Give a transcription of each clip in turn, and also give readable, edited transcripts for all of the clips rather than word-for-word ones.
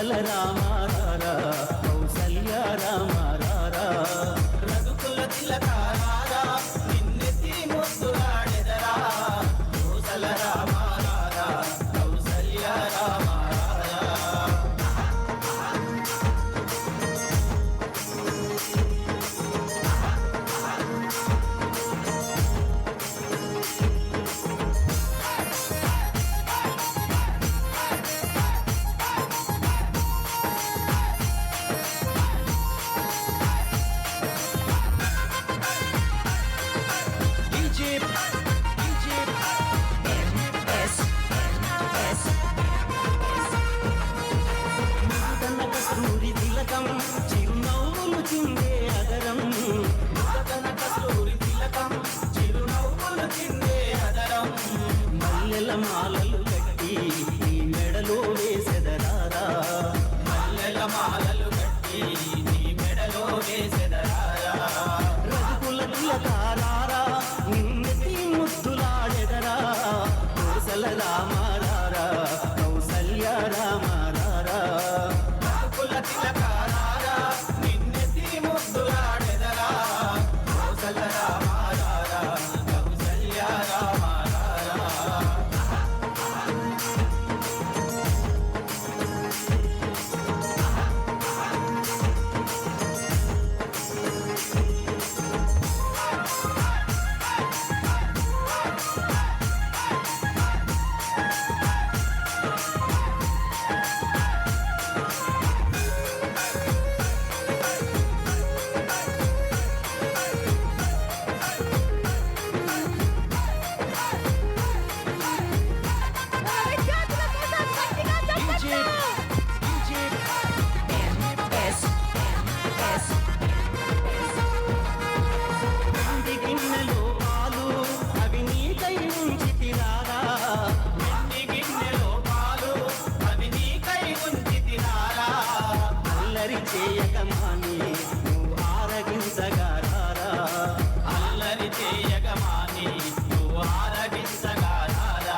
కౌసల రామారా కౌసల్య రామారా రఘుకుల తిలకారా నిన్నెత్తి ముద్దులాడెదరా కౌసల రామారా కౌసల్య రామారా కస్తూరి తిలకం చిరునవ్వులు చిందే అదరం కస్తూరి తిలకం చిరునవ్వులు చిందే అదరం మల్లెల మాలలు కట్టి నీ మెడలో వేసెదరారా మల్లెల మాలలు కట్టి నీ మెడలో వేసెదరారా రఘుకుల తిలకారా నిన్నెత్తి ముద్దులాడెదరా కౌసల రామారా కౌసల్య రామారా రఘుకుల తిలకారా నిన్నెత్తి ముద్దులాడెదరా కౌసల రామారా కౌసల్య రామారా గిన్నెలో పాలు అవి నీకై ఉంచి తినారా వెండి గిన్నెలో పాలు అవి నీకై ఉంచి తినారా అల్లరి చేయక మాని నువ్వు ఆరగించగారారా అల్లరి చేయక మాని నువ్వు ఆరగించగారారా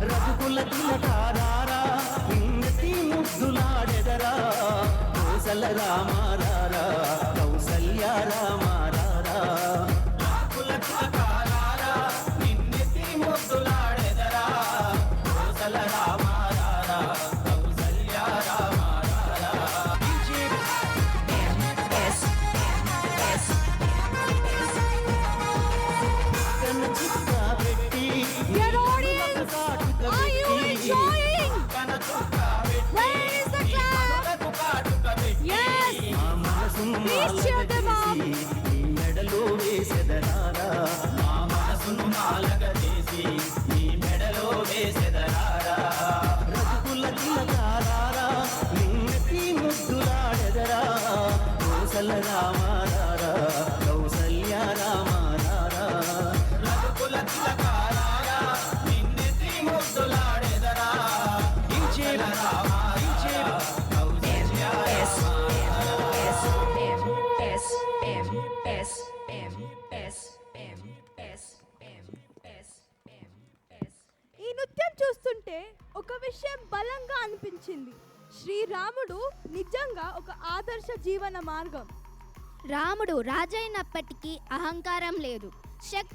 రఘుకుల తిలకారా నిన్నెత్తి ముద్దులాడెదరా కౌసల రామారా కౌసల్య రామారా రఘుకుల తిలకారా నిన్నెత్తి ముద్దులాడెదరా కౌసల రామారా కౌసల్య రామారా కన్ను చుక్క పెట్టి Dear audience, are you enjoying? కన్ను చుక్క పెట్టి Where is the clap? Yes. మా మనసును Please cheer them up. మాలగదీసి నీ మెడలో వేసెదరారా మా మనసును మాలగదీసి నీ మెడలో వేసెదరారా రఘుకుల తిలకారా నిన్నెత్తి ముద్దులాడెదరా కౌసల రామారా కౌసల్య రామారా రఘుకుల తిలకారా నిన్నెత్తి ముద్దులాడెదరా కౌసల రామారా కౌసల్య ఈ నృత్యం చూస్తుంటే ఒక విషయం బలంగా అనిపించింది. శ్రీరాముడు నిజంగా ఒక ఆదర్శ జీవన మార్గం. రాముడు రాజైనప్పటికీ అహంకారం లేదు, శక్తి